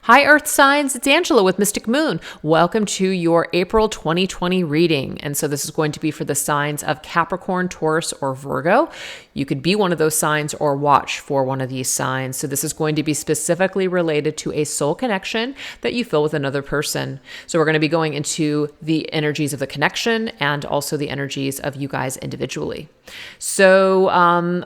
Hi, Earth signs. It's Angela with Mystic Moon. Welcome to your April 2020 reading. And so this is going to be for the signs of Capricorn, Taurus, or Virgo. You could be one of those signs or watch for one of these signs. So this is going to be specifically related to a soul connection that you feel with another person. So we're going to be going into the energies of the connection and also the energies of you guys individually. So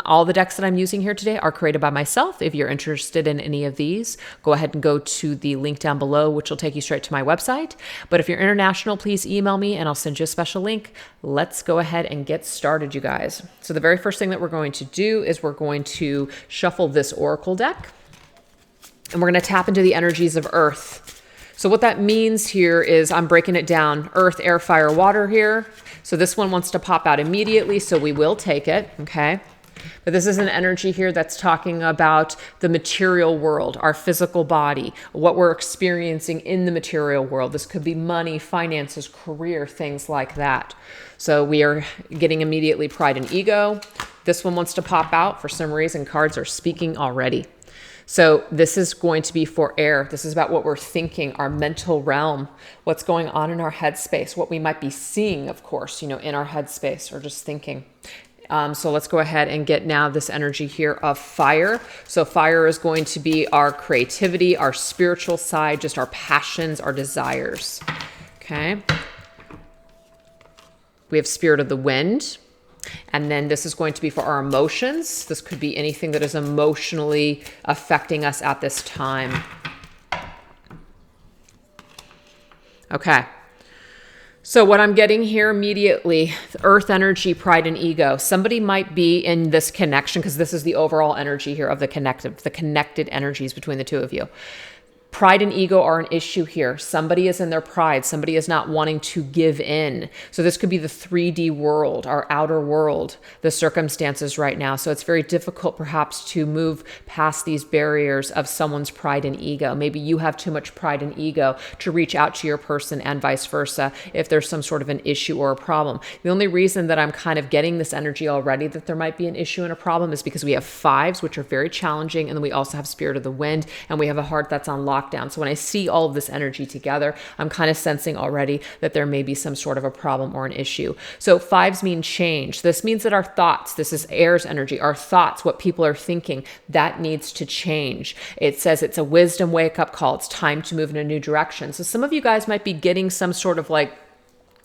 all the decks that I'm using here today are created by myself. If you're interested in any of these, go ahead and go to the link down below, which will take you straight to my website. But if you're international, please email me and I'll send you a special link. Let's go ahead and get started, you guys. So the very first thing that we're going to do is we're going to shuffle this oracle deck and we're going to tap into the energies of Earth. So what that means here is I'm breaking it down: earth, air, fire, water here. So this one wants to pop out immediately, so we will take it, okay? But this is an energy here that's talking about the material world, our physical body, what we're experiencing in the material world. This could be money, finances, career, things like that. So we are getting immediately pride and ego. This one wants to pop out. For some reason, cards are speaking already. So this is going to be for air. This is about what we're thinking, our mental realm, what's going on in our headspace, what we might be seeing, of course, in our headspace or just thinking. So let's go ahead and get now this energy here of fire. So fire is going to be our creativity, our spiritual side, just our passions, our desires. Okay. We have spirit of the wind. And then this is going to be for our emotions. This could be anything that is emotionally affecting us at this time. Okay. So what I'm getting here immediately, earth energy, pride and ego. Somebody might be in this connection because this is the overall energy here of the connected energies between the two of you. Pride and ego are an issue here. Somebody is in their pride. Somebody is not wanting to give in. So this could be the 3D world, our outer world, the circumstances right now. So it's very difficult perhaps to move past these barriers of someone's pride and ego. Maybe you have too much pride and ego to reach out to your person and vice versa if there's some sort of an issue or a problem. The only reason that I'm kind of getting this energy already that there might be an issue and a problem is because we have fives, which are very challenging. And then we also have spirit of the wind and we have a heart that's on lockdown. So when I see all of this energy together, I'm kind of sensing already that there may be some sort of a problem or an issue. So fives mean change. This means that our thoughts, this is air's energy, our thoughts, what people are thinking, that needs to change. It says it's a wisdom wake-up call. It's time to move in a new direction. So some of you guys might be getting some sort of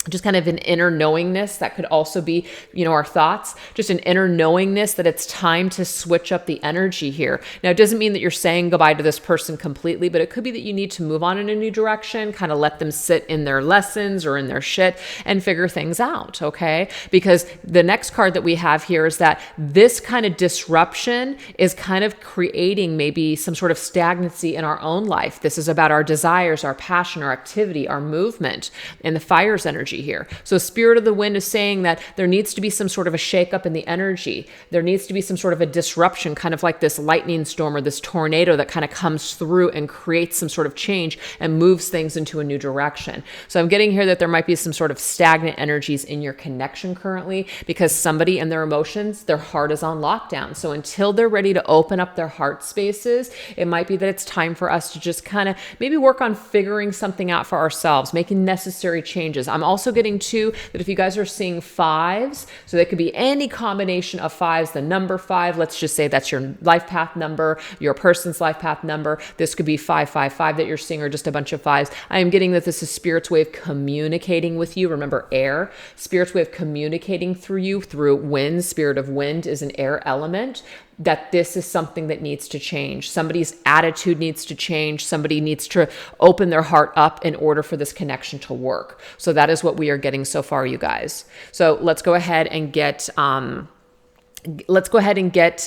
just kind of an inner knowingness. That could also be, our thoughts, just an inner knowingness that it's time to switch up the energy here. Now, it doesn't mean that you're saying goodbye to this person completely, but it could be that you need to move on in a new direction, kind of let them sit in their lessons or in their shit and figure things out, okay? Because the next card that we have here is that this kind of disruption is kind of creating maybe some sort of stagnancy in our own life. This is about our desires, our passion, our activity, our movement, and the fire's energy here. So spirit of the wind is saying that there needs to be some sort of a shakeup in the energy. There needs to be some sort of a disruption, kind of like this lightning storm or this tornado that kind of comes through and creates some sort of change and moves things into a new direction. So I'm getting here that there might be some sort of stagnant energies in your connection currently because somebody and their emotions, their heart is on lockdown. So until they're ready to open up their heart spaces, it might be that it's time for us to just kind of maybe work on figuring something out for ourselves, making necessary changes. I'm also getting too that if you guys are seeing fives, so they could be any combination of fives, the number 5, let's just say that's your life path number, your person's life path number. This could be 555 that you're seeing, or just a bunch of fives. I am getting that this is spirit's way of communicating with you. Remember, air, spirit's way of communicating through you through wind. Spirit of wind is an air element. That this is something that needs to change. Somebody's attitude needs to change. Somebody needs to open their heart up in order for this connection to work. So that is what we are getting so far, you guys. So let's go ahead and get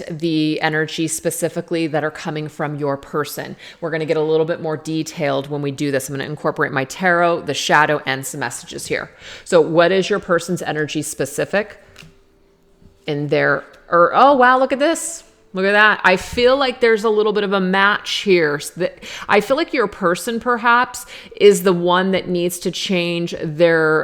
the energy specifically that are coming from your person. We're going to get a little bit more detailed when we do this. I'm going to incorporate my tarot, the shadow, and some messages here. So what is your person's energy specific in their, oh wow, look at this. Look at that. I feel like there's a little bit of a match here. I feel like your person perhaps is the one that needs to change their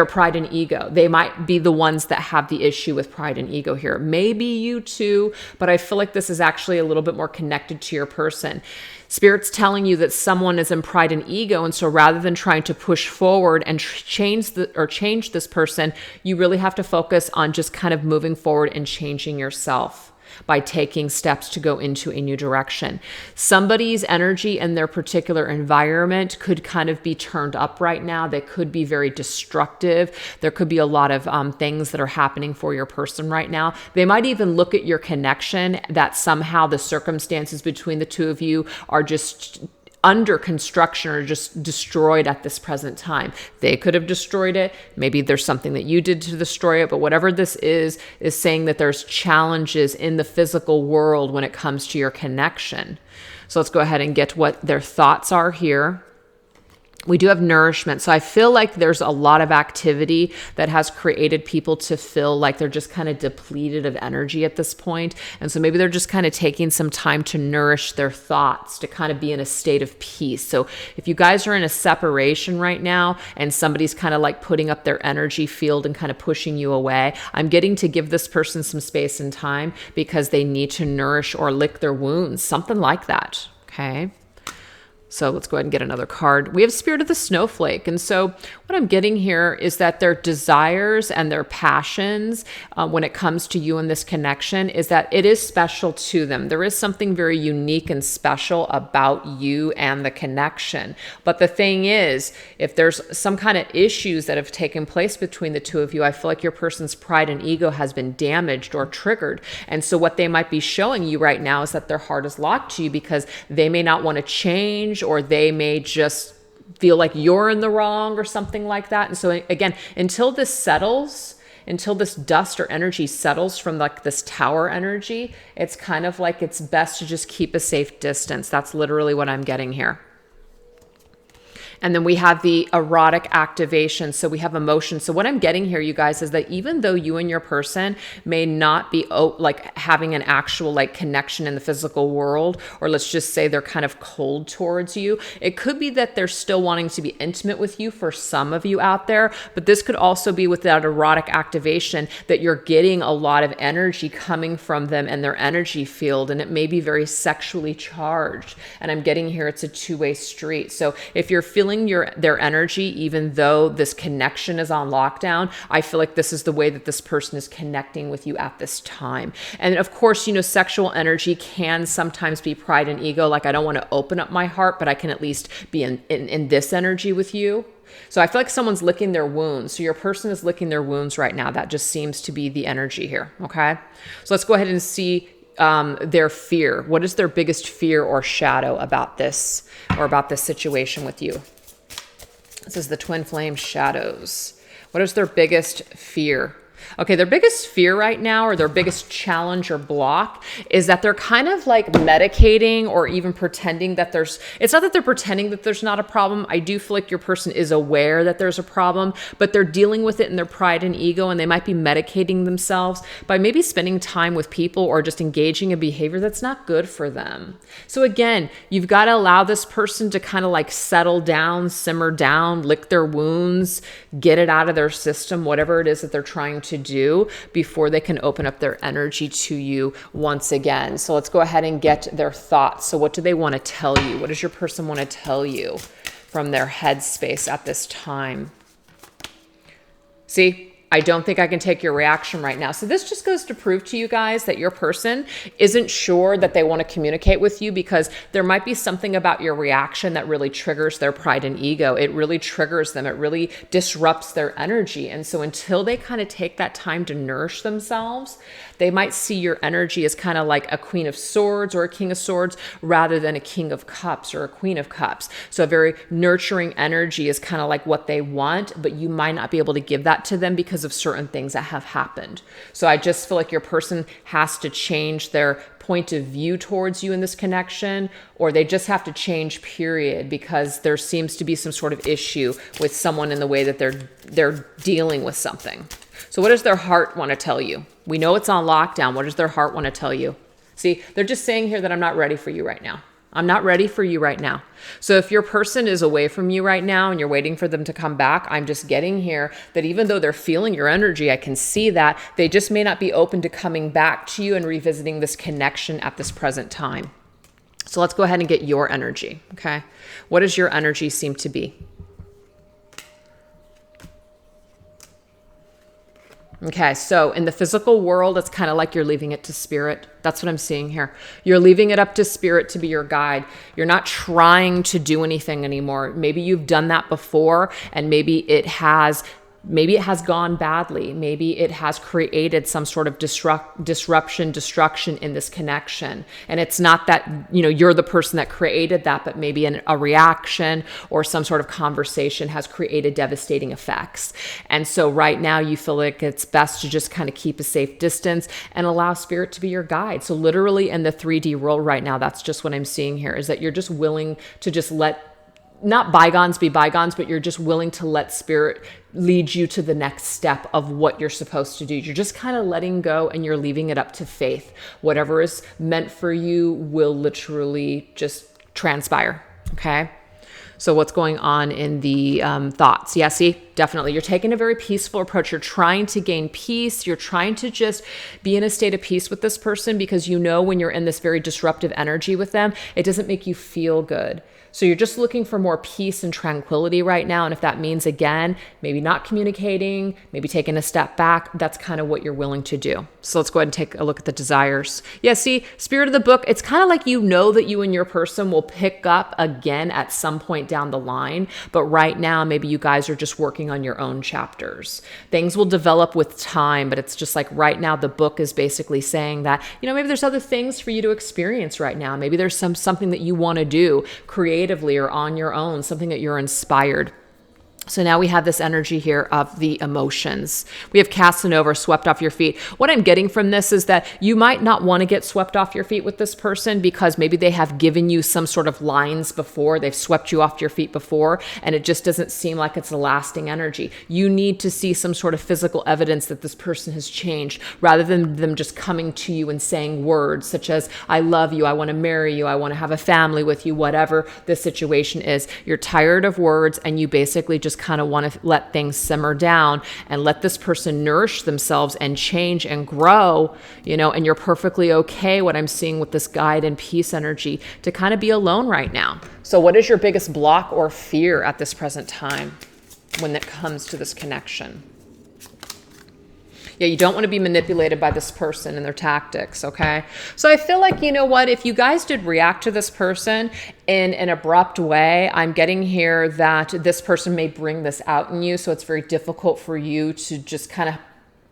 pride and ego. They might be the ones that have the issue with pride and ego here. Maybe you too, but I feel like this is actually a little bit more connected to your person. Spirit's telling you that someone is in pride and ego, and so rather than trying to push forward and change this person, you really have to focus on just kind of moving forward and changing yourself by taking steps to go into a new direction. Somebody's energy and their particular environment could kind of be turned up right now. They could be very destructive. There could be a lot of things that are happening for your person right now. They might even look at your connection that somehow the circumstances between the two of you are just under construction or just destroyed at this present time. They could have destroyed it. Maybe there's something that you did to destroy it, but whatever this is saying that there's challenges in the physical world when it comes to your connection. So let's go ahead and get what their thoughts are here. We do have nourishment. So I feel like there's a lot of activity that has created people to feel like they're just kind of depleted of energy at this point. And so maybe they're just kind of taking some time to nourish their thoughts, to kind of be in a state of peace. So if you guys are in a separation right now and somebody's kind of like putting up their energy field and kind of pushing you away, I'm getting to give this person some space and time because they need to nourish or lick their wounds, something like that. Okay. So let's go ahead and get another card. We have Spirit of the Snowflake. And so what I'm getting here is that their desires and their passions when it comes to you and this connection is that it is special to them. There is something very unique and special about you and the connection. But the thing is, if there's some kind of issues that have taken place between the two of you, I feel like your person's pride and ego has been damaged or triggered. And so what they might be showing you right now is that their heart is locked to you because they may not want to change, or they may just feel like you're in the wrong or something like that. And so again, until this settles, until this dust or energy settles from like this tower energy, it's kind of like it's best to just keep a safe distance. That's literally what I'm getting here. And then we have the erotic activation. So we have emotion. So what I'm getting here, you guys, is that even though you and your person may not be like having an actual like connection in the physical world, or let's just say they're kind of cold towards you, it could be that they're still wanting to be intimate with you for some of you out there. But this could also be with that erotic activation that you're getting a lot of energy coming from them and their energy field. And it may be very sexually charged. And I'm getting here, it's a two-way street. So if you're feeling their energy, even though this connection is on lockdown, I feel like this is the way that this person is connecting with you at this time. And of course, you know, sexual energy can sometimes be pride and ego. Like, I don't want to open up my heart, but I can at least be in this energy with you. So I feel like someone's licking their wounds. So your person is licking their wounds right now. That just seems to be the energy here. Okay. So let's go ahead and see their fear. What is their biggest fear or shadow about this, or about this situation with you? This is the twin flame shadows. What is their biggest fear? Okay, their biggest fear right now, or their biggest challenge or block, is that they're kind of like medicating or even pretending that it's not that they're pretending that there's not a problem. I do feel like your person is aware that there's a problem, but they're dealing with it in their pride and ego, and they might be medicating themselves by maybe spending time with people or just engaging in behavior that's not good for them. So again, you've got to allow this person to kind of like settle down, simmer down, lick their wounds, get it out of their system, whatever it is that they're trying to do, before they can open up their energy to you once again. So let's go ahead and get their thoughts. So what do they want to tell you? What does your person want to tell you from their headspace at this time? See, I don't think I can take your reaction right now. So this just goes to prove to you guys that your person isn't sure that they want to communicate with you, because there might be something about your reaction that really triggers their pride and ego. It really triggers them. It really disrupts their energy. And so until they kind of take that time to nourish themselves, they might see your energy as kind of like a Queen of Swords or a King of Swords, rather than a King of Cups or a Queen of Cups. So a very nurturing energy is kind of like what they want, but you might not be able to give that to them because of certain things that have happened. So I just feel like your person has to change their point of view towards you in this connection, or they just have to change, period, because there seems to be some sort of issue with someone in the way that they're dealing with something. So what does their heart want to tell you? We know it's on lockdown. What does their heart want to tell you? See, they're just saying here that I'm not ready for you right now. I'm not ready for you right now. So if your person is away from you right now and you're waiting for them to come back, I'm just getting here that even though they're feeling your energy, I can see that they just may not be open to coming back to you and revisiting this connection at this present time. So let's go ahead and get your energy, okay? What does your energy seem to be? Okay, so in the physical world, it's kind of like you're leaving it to spirit. That's what I'm seeing here. You're leaving it up to spirit to be your guide. You're not trying to do anything anymore. Maybe you've done that before, and maybe it has gone badly. Maybe it has created some sort of disruption, destruction in this connection. And it's not that, you're the person that created that, but maybe a reaction or some sort of conversation has created devastating effects. And so right now you feel like it's best to just kind of keep a safe distance and allow spirit to be your guide. So literally in the 3D world right now, that's just what I'm seeing here, is that you're just willing to just let not bygones be bygones, but you're just willing to let spirit lead you to the next step of what you're supposed to do. You're just kind of letting go and you're leaving it up to faith. Whatever is meant for you will literally just transpire. Okay. So what's going on in the thoughts? Yeah, see, definitely. You're taking a very peaceful approach. You're trying to gain peace. You're trying to just be in a state of peace with this person, because when you're in this very disruptive energy with them, it doesn't make you feel good. So you're just looking for more peace and tranquility right now. And if that means, again, maybe not communicating, maybe taking a step back, that's kind of what you're willing to do. So let's go ahead and take a look at the desires. Yeah, see, spirit of the book, it's kind of like that you and your person will pick up again at some point down the line. But right now, maybe you guys are just working on your own chapters. Things will develop with time, but it's just like right now, the book is basically saying that, maybe there's other things for you to experience right now. Maybe there's something that you want to do creatively or on your own, something that you're inspired. So now we have this energy here of the emotions. We have Casanova, swept off your feet. What I'm getting from this is that you might not want to get swept off your feet with this person, because maybe they have given you some sort of lines before. They've swept you off your feet before, and it just doesn't seem like it's a lasting energy. You need to see some sort of physical evidence that this person has changed, rather than them just coming to you and saying words such as, I love you, I want to marry you, I want to have a family with you, whatever the situation is. You're tired of words, and you basically just kind of want to let things simmer down and let this person nourish themselves and change and grow, and you're perfectly okay, what I'm seeing with this guide and peace energy, to kind of be alone right now. So what is your biggest block or fear at this present time when it comes to this connection? Yeah, you don't want to be manipulated by this person and their tactics, okay? So I feel like, if you guys did react to this person in an abrupt way, I'm getting here that this person may bring this out in you, so it's very difficult for you to just kind of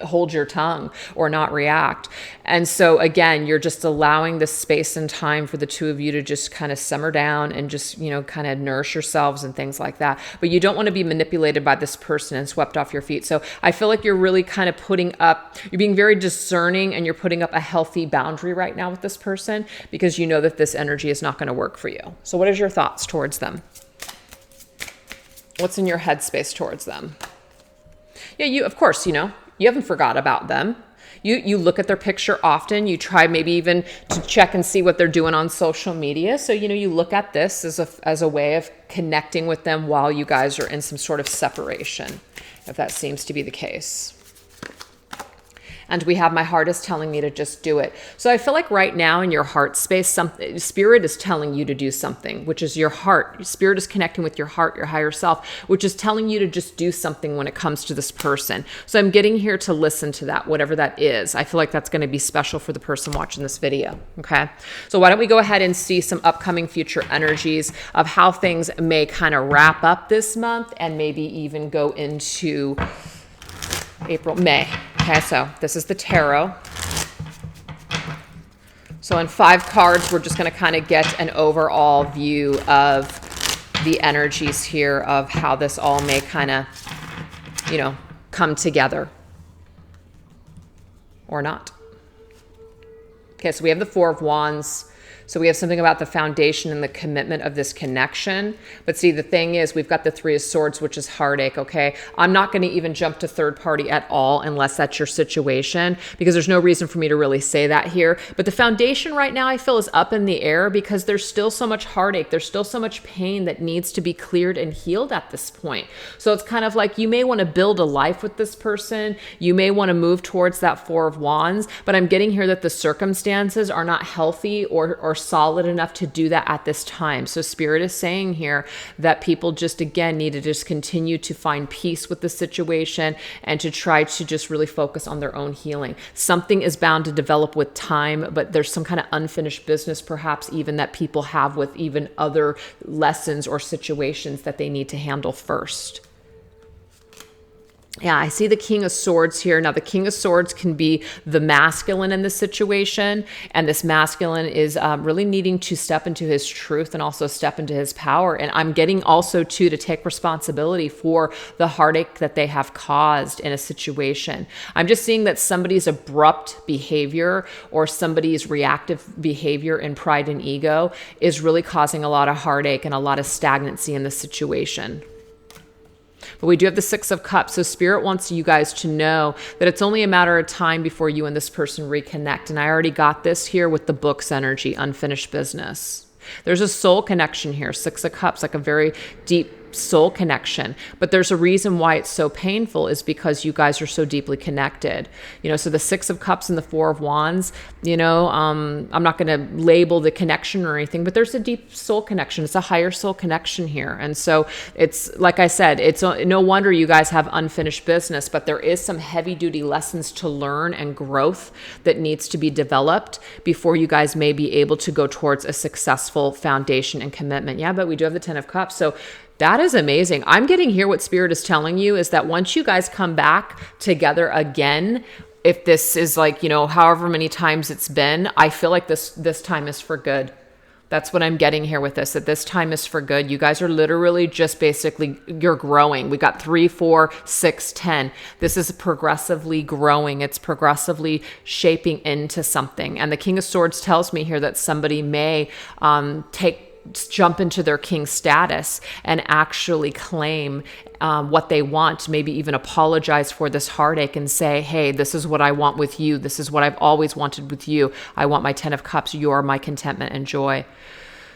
hold your tongue or not react. And so again, you're just allowing this space and time for the two of you to just kind of simmer down and just, kind of nourish yourselves and things like that. But you don't want to be manipulated by this person and swept off your feet. So I feel like you're really kind of you're being very discerning, and you're putting up a healthy boundary right now with this person, because you know that this energy is not going to work for you. So what is your thoughts towards them? What's in your headspace towards them? Yeah, of course, you haven't forgot about them. You look at their picture often. You try maybe even to check and see what they're doing on social media. So, you look at this as a way of connecting with them while you guys are in some sort of separation, if that seems to be the case. And we have my heart is telling me to just do it. So I feel like right now in your heart space, spirit is telling you to do something, which is your heart. Spirit is connecting with your heart, your higher self, which is telling you to just do something when it comes to this person. So I'm getting here to listen to that, whatever that is. I feel like that's going to be special for the person watching this video. Okay. So why don't we go ahead and see some upcoming future energies of how things may kind of wrap up this month, and maybe even go into April, May. Okay, so this is the tarot. So in 5 cards, we're just going to kind of get an overall view of the energies here of how this all may kind of, come together or not. Okay, so we have the 4 of Wands. So we have something about the foundation and the commitment of this connection. But see, the thing is, we've got the Three of Swords, which is heartache, okay? I'm not going to even jump to third party at all unless that's your situation, because there's no reason for me to really say that here. But the foundation right now, I feel, is up in the air because there's still so much heartache. There's still so much pain that needs to be cleared and healed at this point. So it's kind of like you may want to build a life with this person. You may want to move towards that Four of Wands, but I'm getting here that the circumstances are not healthy or solid enough to do that at this time. So Spirit is saying here that people just, again, need to just continue to find peace with the situation and to try to just really focus on their own healing. Something is bound to develop with time, but there's some kind of unfinished business, perhaps even, that people have with even other lessons or situations that they need to handle first. Yeah, I see the King of Swords here. Now, the King of Swords can be the masculine in this situation, and this masculine is really needing to step into his truth and also step into his power. And I'm getting also, too, to take responsibility for the heartache that they have caused in a situation. I'm just seeing that somebody's abrupt behavior or somebody's reactive behavior in pride and ego is really causing a lot of heartache and a lot of stagnancy in the situation. But we do have the Six of Cups. So Spirit wants you guys to know that it's only a matter of time before you and this person reconnect. And I already got this here with the Books energy, unfinished business. There's a soul connection here. Six of Cups, like a very deep soul connection. But there's a reason why it's so painful, is because you guys are so deeply connected. You know, so the Six of Cups and the Four of Wands, you know, I'm not going to label the connection or anything, but there's a deep soul connection. It's a higher soul connection here. And so it's, like I said, it's no wonder you guys have unfinished business, but there is some heavy duty lessons to learn and growth that needs to be developed before you guys may be able to go towards a successful foundation and commitment. Yeah, but we do have the Ten of Cups. So that is amazing. I'm getting here what Spirit is telling you is that once you guys come back together again, if this is like, you know, however many times it's been, I feel like this time is for good. That's what I'm getting here with this, that this time is for good. You guys are literally just basically, you're growing. We got 3, 4, 6, 10. This is progressively growing. It's progressively shaping into something. And the King of Swords tells me here that somebody may jump into their king status and actually claim what they want, maybe even apologize for this heartache and say, hey, this is what I want with you. This is what I've always wanted with you. I want my Ten of Cups. You're my contentment and joy.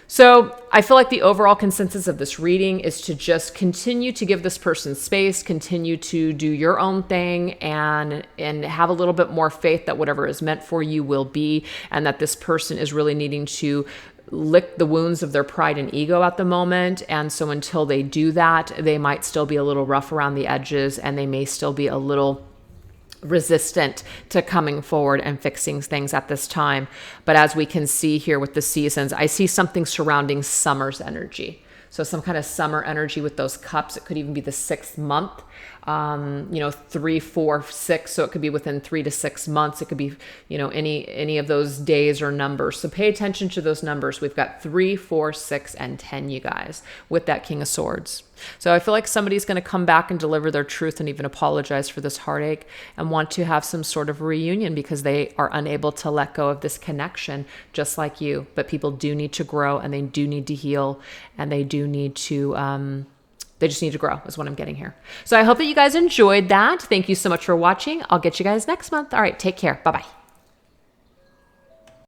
So I feel like the overall consensus of this reading is to just continue to give this person space, continue to do your own thing, and have a little bit more faith that whatever is meant for you will be, and that this person is really needing to lick the wounds of their pride and ego at the moment. And so until they do that, they might still be a little rough around the edges, and they may still be a little resistant to coming forward and fixing things at this time. But as we can see here with the seasons, I see something surrounding summer's energy. So some kind of summer energy with those cups. It could even be the 6th month, 3, 4, 6. So it could be within 3 to 6 months. It could be, any of those days or numbers. So pay attention to those numbers. We've got 3, 4, 6, and 10, you guys, with that King of Swords. So I feel like somebody's going to come back and deliver their truth and even apologize for this heartache and want to have some sort of reunion because they are unable to let go of this connection, just like you. But people do need to grow, and they do need to heal, and they do need to, they just need to grow is what I'm getting here. So I hope that you guys enjoyed that. Thank you so much for watching. I'll get you guys next month. All right, take care. Bye-bye.